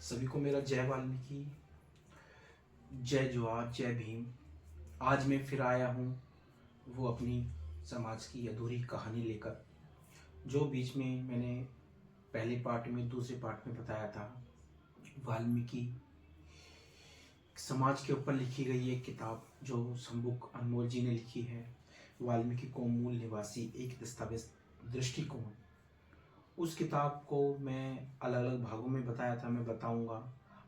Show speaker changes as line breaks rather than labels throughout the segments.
सभी को मेरा जय वाल्मीकि, जय जोहार, जय भीम। आज मैं फिर आया हूँ वो अपनी समाज की अधूरी कहानी लेकर, जो बीच में मैंने पहले पार्ट में दूसरे पार्ट में बताया था। वाल्मीकि समाज के ऊपर लिखी गई एक किताब जो शंबुक अनमोल जी ने लिखी है, वाल्मीकि को मूल निवासी एक दस्तावेज दृष्टिकोण। उस किताब को मैं अलग अलग भागों में बताया था, मैं बताऊंगा।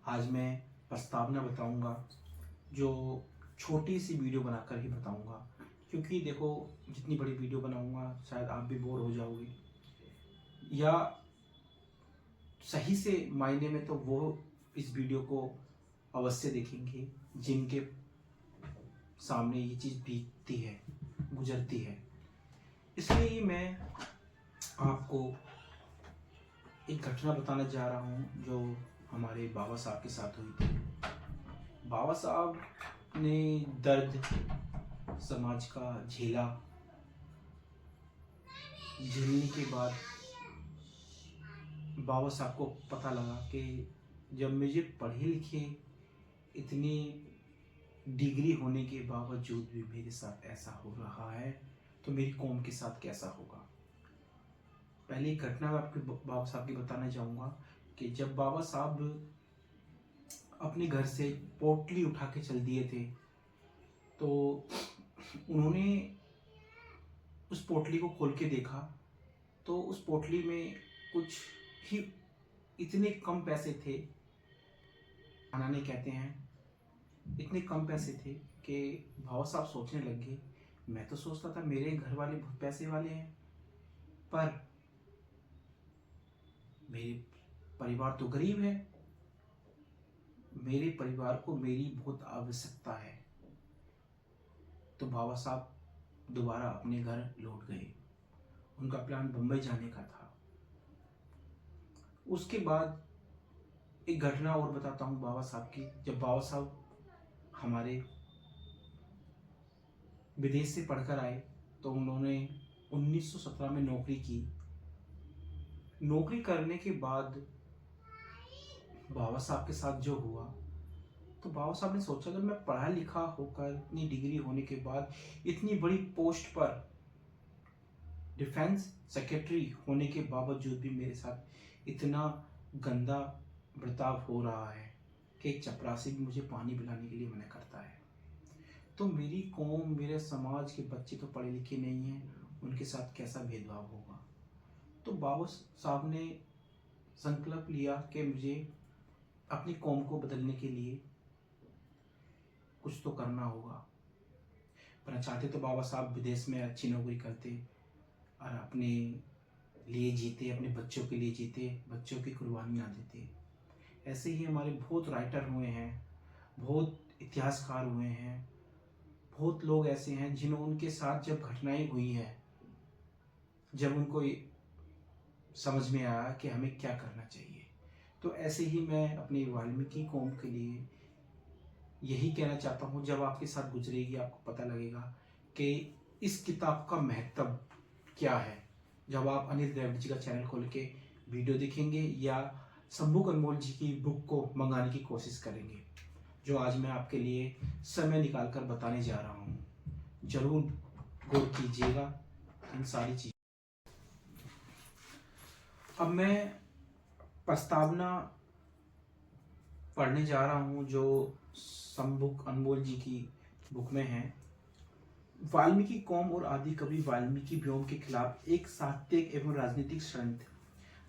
आज मैं प्रस्तावना बताऊंगा, जो छोटी सी वीडियो बनाकर ही बताऊंगा, क्योंकि देखो जितनी बड़ी वीडियो बनाऊंगा शायद आप भी बोर हो जाओगे, या सही से मायने में तो वो इस वीडियो को अवश्य देखेंगे जिनके सामने ये चीज़ बीतती है, गुजरती है। इसलिए मैं आपको एक घटना बताने जा रहा हूँ जो हमारे बाबा साहब के साथ हुई थी। बाबा साहब ने दर्द समाज का झेला, झेलने के बाद बाबा साहब को पता लगा कि जब मुझे पढ़े लिखे इतनी डिग्री होने के बावजूद भी मेरे साथ ऐसा हो रहा है तो मेरी कौम के साथ कैसा होगा। पहले एक घटना मैं आपके बाबा साहब की बताना चाहूँगा कि जब बाबा साहब अपने घर से पोटली उठा के चल दिए थे, तो उन्होंने उस पोटली को खोल के देखा तो उस पोटली में कुछ ही इतने कम पैसे थे, बनाने कहते हैं, इतने कम पैसे थे कि बाबा साहब सोचने लग गए, मैं तो सोचता था मेरे घर वाले बहुत पैसे वाले हैं, पर मेरे परिवार तो गरीब है, मेरे परिवार को मेरी बहुत आवश्यकता है। तो बाबा साहब दोबारा अपने घर लौट गए। उनका प्लान बम्बई जाने का था। उसके बाद एक घटना और बताता हूँ बाबा साहब की। जब बाबा साहब हमारे विदेश से पढ़कर आए तो उन्होंने 1917 में नौकरी की। नौकरी करने के बाद बाबा साहब के साथ जो हुआ, तो बाबा साहब ने सोचा जब मैं पढ़ा लिखा होकर इतनी डिग्री होने के बाद इतनी बड़ी पोस्ट पर डिफेंस सेक्रेटरी होने के बावजूद भी मेरे साथ इतना गंदा बर्ताव हो रहा है कि एक चपरासी भी मुझे पानी पिलाने के लिए मना करता है, तो मेरी कौम, मेरे समाज के बच्चे तो पढ़े लिखे नहीं हैं, उनके साथ कैसा भेदभाव होगा। तो बाबा साहब ने संकल्प लिया कि मुझे अपनी कौम को बदलने के लिए कुछ तो करना होगा। पर चाहते तो बाबा साहब विदेश में अच्छी नौकरी करते और अपने लिए जीते, अपने बच्चों के लिए जीते, बच्चों की कुर्बानी ना देते। ऐसे ही हमारे बहुत राइटर हुए हैं, बहुत इतिहासकार हुए हैं, बहुत लोग ऐसे हैं जिन्होंने उनके साथ जब घटनाएं हुई है, जब उनको समझ में आया कि हमें क्या करना चाहिए। तो ऐसे ही मैं अपनी वाल्मीकि कौम के लिए यही कहना चाहता हूँ, जब आपके साथ गुजरेगी आपको पता लगेगा कि इस किताब का महत्व क्या है। जब आप अनिल द्रविड़ जी का चैनल खोल के वीडियो देखेंगे या शंबुक अनमोल जी की बुक को मंगाने की कोशिश करेंगे, जो आज मैं आपके लिए समय निकाल कर बताने जा रहा हूँ, जरूर गौर कीजिएगा इन सारी चीज़। अब मैं प्रस्तावना पढ़ने जा रहा हूँ जो शंबुक अनमोल जी की बुक में है। वाल्मीकि कौम और आदि कवि वाल्मीकि व्योम के खिलाफ एक साहित्यिक एवं राजनीतिक षड्यंत्र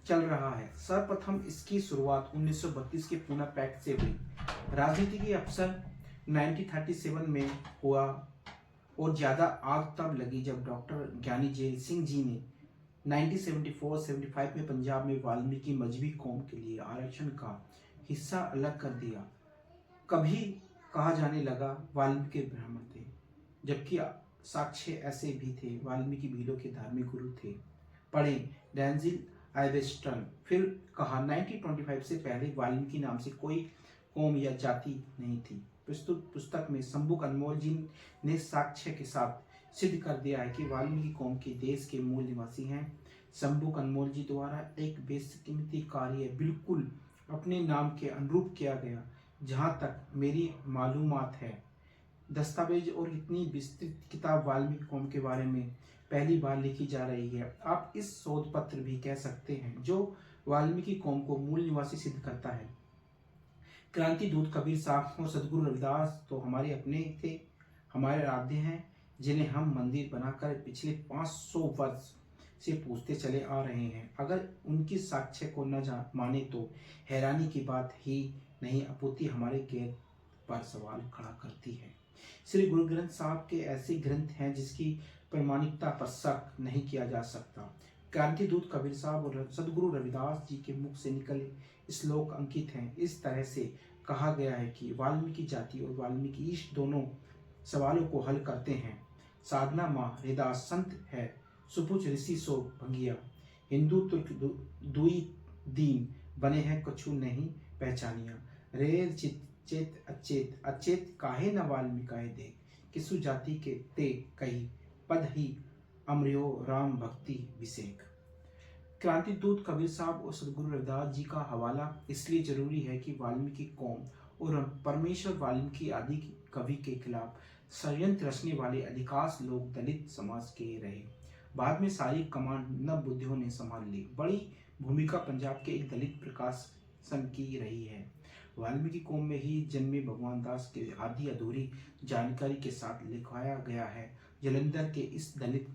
चल रहा है। सर्वप्रथम इसकी शुरुआत 1932 के पूना पैक्ट से हुई। राजनीति के अवसर 1937 में हुआ और ज्यादा आग तब लगी जब डॉक्टर ज्ञानी जैल सिंह जी ने 1974-75 में पंजाब में वाल्मीकि मजहबी कौम के लिए आरक्षण का हिस्सा अलग कर दिया। कभी कहा जाने लगा वाल्मीकि ब्राह्मण थे, जबकि साक्ष्य ऐसे भी थे वाल्मीकि भीलों के धार्मिक गुरु थे। पढ़े डेंजिल आइवेस्टन। फिर कहा 1925 से पहले वाल्मीकि नाम से कोई कौम या जाति नहीं थी। प्रस्तुत पुस्तक में शंबुक अनमोल जी ने साक्ष्य के साथ सिद्ध कर दिया है कि वाल्मीकि कौम के देश के मूल निवासी हैं। शंबुक अनमोल जी द्वारा एक बेशकीमती कार्य बिल्कुल अपने नाम के अनुरूप किया गया। जहाँ तक मेरी मालूमात है, दस्तावेज और इतनी विस्तृत किताब वाल्मीकि कौम के बारे में पहली बार लिखी जा रही है। आप इस शोध पत्र भी कह सकते हैं जो वाल्मीकि कौम को मूल निवासी सिद्ध करता है। क्रांति दूत कबीर साहब और सदगुरु रविदास तो हमारे अपने थे, हमारे आराध्य हैं, जिन्हें हम मंदिर बनाकर पिछले 500 वर्ष से पूछते चले आ रहे हैं। अगर उनकी साक्ष्य को न माने तो हैरानी की बात ही नहीं, अपूर्ति हमारे गेट पर सवाल खड़ा करती है। श्री गुरु ग्रंथ साहब के ऐसे ग्रंथ हैं जिसकी प्रामाणिकता पर शक नहीं किया जा सकता। क्रांति दूत कबीर साहब और सदगुरु रविदास जी के मुख से निकले श्लोक अंकित हैं। इस तरह से कहा गया है कि वाल्मीकि जाति और वाल्मीकि ईश दोनों सवालों को हल करते हैं। साधना माँ हरिदास संत है, सुपुच ऋषि सो भंगिया, हिंदू तुर्क दुई दीन बने हैं कछु नहीं पहचानिया। रे चित चेत अचेत अचेत काहे न वाल्मीकाए दे, किसु जाति के ते कही पद ही अमृयो राम भक्ति विषेक। क्रांति दूत कबीर साहब और सदगुरु रविदास जी का हवाला इसलिए जरूरी है कि वाल्मीकि कौम और परमेश्वर वाल्मीकि आदि कवि के खिलाफ षड्यंत्र रचने वाले अधिकांश लोग दलित समाज के रहे। बाद में सारी कमान नव बुद्धियों ने संभाल ली। बड़ी भूमिका पंजाब के एक दलित प्रकाशन की रही है। वाल्मीकि कौम में ही जन्मे भगवान दास के आधी अधूरी जानकारी के साथ लिखवाया गया है। जलंधर के इस दलित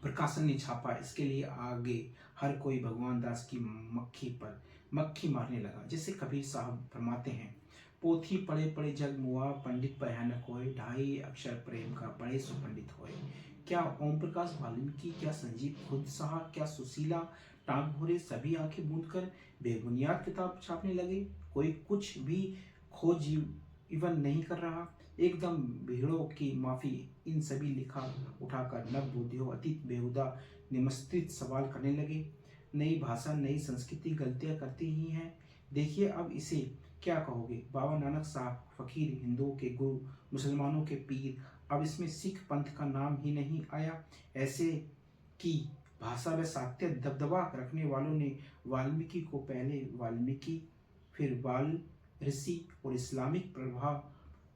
प्रकाशन ने छापा। इसके लिए आगे हर कोई भगवान दास की मक्खी मारने लगा। जैसे कबीर साहब फरमाते हैं, पोथी पढ़े पढ़े जग मुआ, पंडित भयानक होए, ढाई अक्षर प्रेम का बड़े सुपंडित होए। क्या ओम प्रकाश वाल्मीकि, क्या संजीव खुद साहा, क्या सुशीला टांग भोरे सभी आंखें मूंद कर बेबुनियाद किताब छापने लगे। कोई कुछ भी खोज इवन नहीं कर रहा। एकदम भीड़ों की माफी, इन सभी लिखा उठाकर नव बुद्धियों अतीत बेहुदा निमस्त्रित सवाल करने लगे। नई भाषा नई संस्कृति गलतियां करती ही हैं। देखिए अब इसे क्या कहोगे। बाबा नानक साहब फकीर, हिंदुओं के गुरु, मुसलमानों के पीर, अब इसमें सिख पंथ का नाम ही नहीं आया। ऐसे की भाषा व साहित्य दबदबा रखने वालों ने वाल्मीकि को पहले वाल्मीकि, फिर वाल ऋषि और इस्लामिक प्रभाव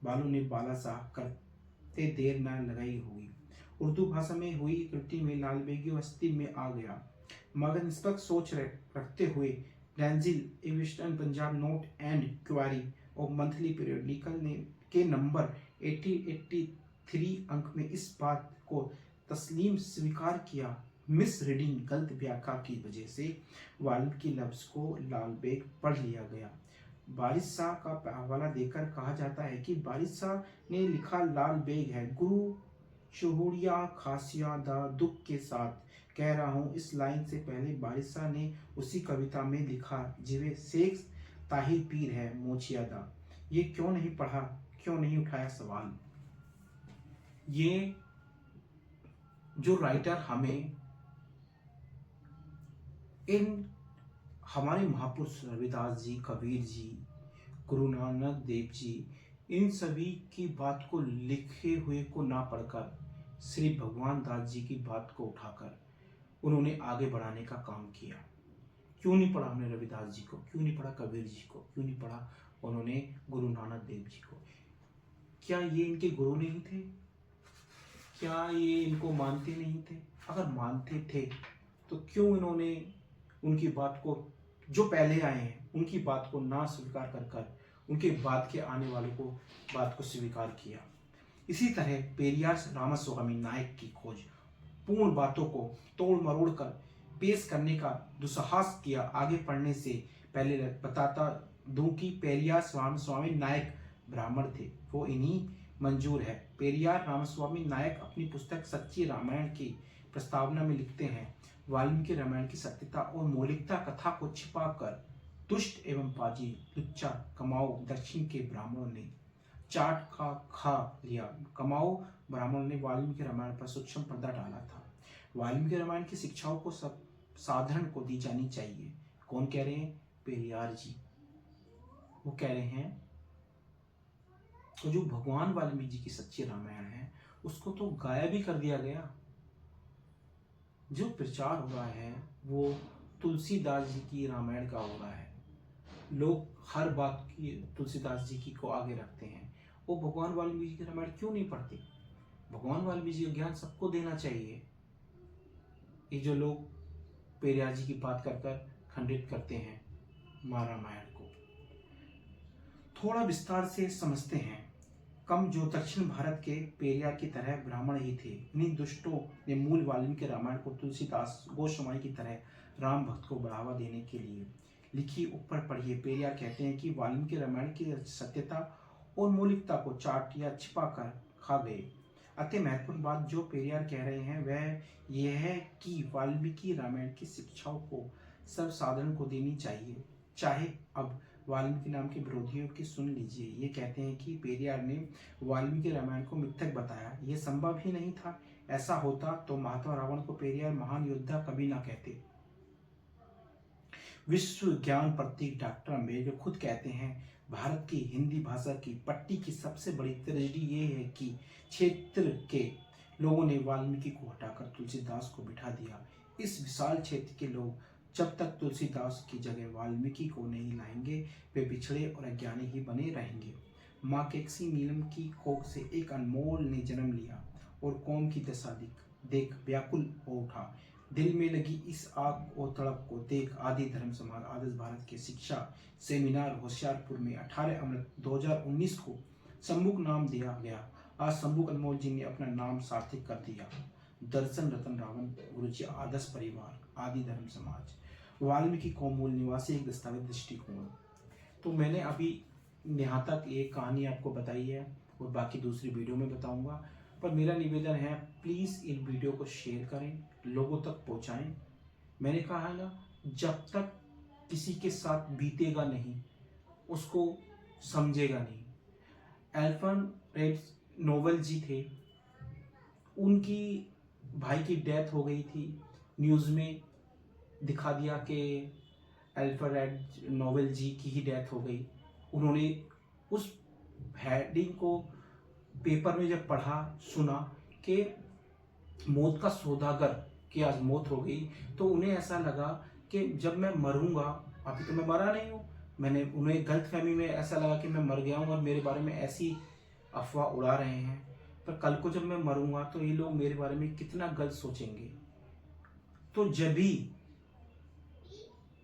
वालों ने बालाशाह करते देर न लगाई होगी। उर्दू भाषा में हुई त्रुटि में लालबेगी हस्ती में आ गया। मगर निष्पक्ष सोच रखते हुए Denzil Eastern Punjab notes and queries और मंथली पीरियडिकल ने के नंबर 8083 अंक में इस बात को तस्लीम स्वीकार किया। मिस रीडिंग गलत व्याख्या की वजह से वाल्मीकि लफ्ज को लालबेग पढ़ लिया गया। बारिश शाह का हवाला देकर कहा जाता है कि बारिश शाह ने लिखा लाल बेग है। गुरु शहुरिया खासिया दा दुख के साथ कह रहा हूँ। इस लाइन से पहले बारिश शाह ने उसी कविता में लिखा, जिवे शेख ताहिर पीर है मोचिया दा। ये क्यों नहीं पढ़ा, क्यों नहीं उठाया सवाल। ये जो राइटर हमें इन हमारे महापुरुष रविदास जी, कबीर जी, गुरु नानक देव जी, इन सभी की बात को लिखे हुए को ना पढ़कर श्री भगवान दास जी की बात को उठाकर उन्होंने आगे बढ़ाने का काम किया। क्यों नहीं पढ़ा हमने रविदास जी को, क्यों नहीं पढ़ा कबीर जी को, क्यों नहीं पढ़ा उन्होंने गुरु नानक देव जी को। क्या ये इनके गुरु नहीं थे? क्या ये इनको मानते नहीं थे? अगर मानते थे तो क्यों इन्होंने उनकी बात को, जो पहले आए हैं उनकी बात को ना स्वीकार कर उनके बाद के आने वालों को बात को स्वीकार किया। इसी तरह पेरियार रामास्वामी नायक की खोज पूर्ण बातों को तोड़ मरोड़ कर पेश करने का दुस्साहस किया। आगे पढ़ने से पहले बताता दूं कि पेरियार रामास्वामी नायक ब्राह्मण थे, वो इन्हीं मंजूर है। पेरियार रामास्वामी नायक अपनी पुस्तक सच्ची रामायण की प्रस्तावना में लिखते हैं, वाल्मीकि रामायण की सत्यता और मौलिकता कथा को छिपाकर दुष्ट एवं पाजी लुच्चा कमाओ दक्षिण के ब्राह्मणों ने चाट खा लिया। कमाओ ब्राह्मणों ने वाल्मीकि रामायण पर सूक्ष्म पर्दा डाला था। वाल्मीकि रामायण की शिक्षाओं को सब साधारण को दी जानी चाहिए। कौन कह रहे हैं? पेरियार जी। वो कह रहे हैं तो जो भगवान वाल्मीकि जी की सच्ची रामायण है उसको तो गायब ही कर दिया गया। जो प्रचार हो रहा है वो तुलसीदास जी की रामायण का हो रहा है। लोग हर बात की तुलसीदास जी की को आगे रखते हैं। वो भगवान वाल्मीकि जी की रामायण क्यों नहीं पढ़ते? भगवान वाल्मीकि जी का ज्ञान सबको देना चाहिए। ये जो लोग पेरियार जी की बात कर कर खंडित करते हैं मां रामायण को, थोड़ा विस्तार से समझते हैं। कम जो दक्षिण भारत के पेरियार की तरह ब्राह्मण ही थे, इन्हीं दुष्टों ने मूल वाल्मीकि रामायण को तुलसीदास गोस्वामी की तरह राम भक्त को बढ़ावा देने के लिए लिखी। ऊपर पढ़िए। पेरियार कहते हैं कि वाल्मीकि रामायण की सत्यता और मौलिकता को चाट या छिपा कर खा गए। अति महत्वपूर्ण बात जो पेरियार कह रहे हैं वह यह है कि वाल्मीकि रामायण की शिक्षाओं को सर्वसाधारण को देनी चाहिए। चाहे अब वाल्मीकि नाम के विरोधियों की सुन लीजिए। ये कहते हैं कि पेरियार ने वाल्मीकि रामायण को मिथ्यक बताया। ये संभव ही नहीं था। ऐसा होता तो महात्मा रावण को पेरियार महान योद्धा कभी ना कहते। विश्व ज्ञान प्रतीक डॉक्टर अम्बेडकर खुद कहते हैं, भारत की हिंदी भाषा की पट्टी की सबसे बड़ी ट्रेजेडी ये है कि क्षेत्र के लोगों ने वाल्मीकि को हटाकर तुलसीदास को बिठा दिया। इस विशाल क्षेत्र के लोग जब तक तुलसीदास की जगह वाल्मीकि को नहीं लाएंगे वे बिछड़े और अज्ञानी ही बने रहेंगे। माँ केकसी नीलम की कोख से एक अनमोल ने जन्म लिया और कौम की दशा देख व्याकुल हो उठा। दिल में लगी इस आग और तड़प को देख आदि धर्म समाज आदर्श भारत के शिक्षा सेमिनार होशियारपुर में 18 अमृत 2019 को सम्मुख नाम दिया गया। आज सम्मुख अनमोल जी ने अपना नाम सार्थक कर दिया। दर्शन रतन रावण गुरुजी आदर्श परिवार आदि धर्म समाज वाल्मीकि कौम मूल निवासी एक दस्तावेज दृष्टिकोण। तो मैंने अभी यहाँ तक एक कहानी आपको बताई है और बाकी दूसरी वीडियो में बताऊंगा। पर मेरा निवेदन है प्लीज़ इन वीडियो को शेयर करें, लोगों तक पहुँचाएं। मैंने कहा है ना, जब तक किसी के साथ बीतेगा नहीं उसको समझेगा नहीं। अल्फ्रेड नोबेल जी थे, उनकी भाई की डेथ हो गई थी। न्यूज़ में दिखा दिया कि अल्फ्रेड नोबेल जी की ही डेथ हो गई। उन्होंने उस हेडिंग को पेपर में जब पढ़ा सुना कि मौत का सौदागर की आज मौत हो गई, तो उन्हें ऐसा लगा कि जब मैं मरूंगा, अभी तो मैं मरा नहीं हूँ, मैंने उन्हें गलतफहमी में ऐसा लगा कि मैं मर गया हूँ और मेरे बारे में ऐसी अफवाह उड़ा रहे हैं। पर कल को जब मैं मरूंगा तो ये लोग मेरे बारे में कितना गलत सोचेंगे। तो जब भी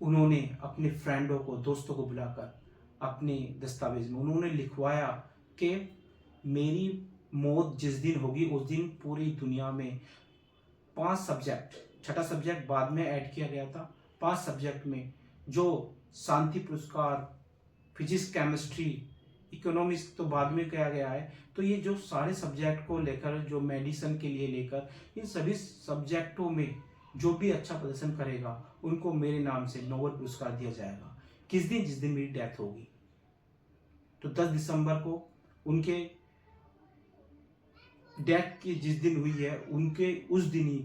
उन्होंने अपने फ्रेंडों को दोस्तों को बुलाकर अपने दस्तावेज में उन्होंने लिखवाया कि मेरी मौत जिस दिन होगी उस दिन पूरी दुनिया में 5 सब्जेक्ट, छठा सब्जेक्ट बाद में ऐड किया गया था, 5 सब्जेक्ट में जो शांति पुरस्कार, फिजिक्स, केमिस्ट्री, इकोनॉमिक्स तो बाद में किया गया है। तो ये जो सारे सब्जेक्ट को लेकर जो मेडिसिन के लिए लेकर इन सभी सब्जेक्टों में जो भी अच्छा प्रदर्शन करेगा उनको मेरे नाम से नोबेल पुरस्कार दिया जाएगा। किस दिन? जिस दिन मेरी डेथ होगी। तो 10 दिसंबर को उनके डेथ की जिस दिन हुई है उनके उस दिन ही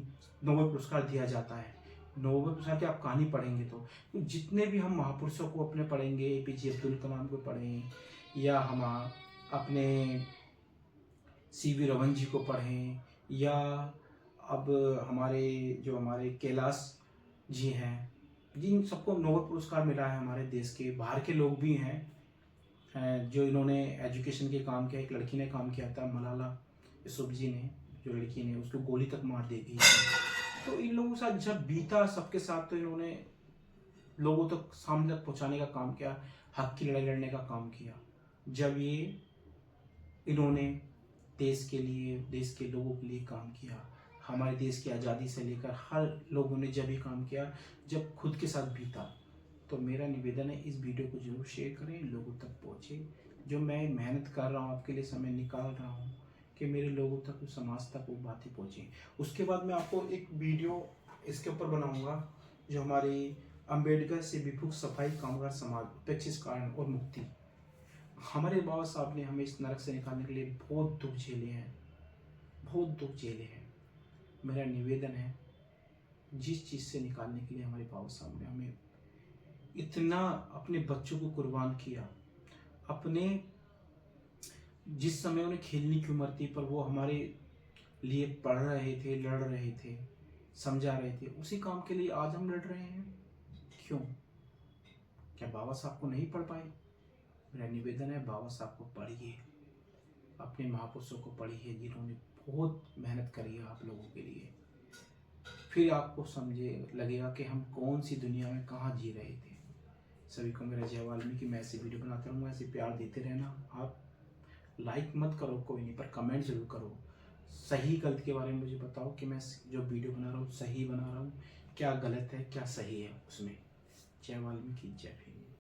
नोबेल पुरस्कार दिया जाता है। नोबेल पुरस्कार की आप कहानी पढ़ेंगे तो जितने भी हम महापुरुषों को अपने पढ़ेंगे, एपीजे अब्दुल कलाम को पढ़ें या हम अपने सीवी रमन जी को पढ़ें या अब हमारे कैलाश जी हैं, जिन सबको नोबेल पुरस्कार मिला है। हमारे देश के बाहर के लोग भी हैं जो इन्होंने एजुकेशन के काम किया। एक लड़की ने काम किया था, मलाला यूसुफजई ने, जो लड़की ने उसको गोली तक मार दे दी। तो इन लोगों के साथ जब बीता सबके साथ, तो इन्होंने लोगों तक सामने तक पहुँचाने का काम किया, हक की लड़ाई लड़ने का काम किया। जब ये इन्होंने देश के लिए, देश के लोगों के लिए काम किया, हमारे देश की आज़ादी से लेकर हर लोगों ने जब भी काम किया जब खुद के साथ बीता। तो मेरा निवेदन है इस वीडियो को जरूर शेयर करें, लोगों तक पहुँचे। जो मैं मेहनत कर रहा हूँ, आपके लिए समय निकाल रहा हूँ कि मेरे लोगों तक, समाज तक वो बातें पहुँचे। उसके बाद मैं आपको एक वीडियो इसके ऊपर बनाऊँगा जो हमारी अम्बेडकर से विमुख सफाई कामगार समाज, उपेक्षित कारण और मुक्ति। हमारे बाबा साहब ने हमें इस नरक से निकालने के लिए बहुत दुख झेले हैं, बहुत दुख झेले हैं। मेरा निवेदन है जिस चीज़ से निकालने के लिए हमारे बाबा साहब ने हमें इतना अपने बच्चों को कुर्बान किया, अपने जिस समय उन्हें खेलने की उम्र थी पर वो हमारे लिए पढ़ रहे थे, लड़ रहे थे, समझा रहे थे, उसी काम के लिए आज हम लड़ रहे हैं। क्यों? क्या बाबा साहब को नहीं पढ़ पाए? मेरा निवेदन है बाबा साहब को पढ़िए, अपने महापुरुषों को पढ़िए जिन्होंने बहुत मेहनत करी है आप लोगों के लिए। फिर आपको समझे लगेगा कि हम कौन सी दुनिया में कहाँ जी रहे थे। सभी को मेरा जय वाल्मीकि। मैं ऐसे वीडियो बनाता रहूँगा, ऐसे प्यार देते रहना। आप लाइक मत करो कोई नहीं, पर कमेंट जरूर करो। सही गलत के बारे में मुझे बताओ कि मैं जो वीडियो बना रहा हूँ सही बना रहा हूँ, क्या गलत है क्या सही है उसमें। जय वाल्मीकि, जय भीम।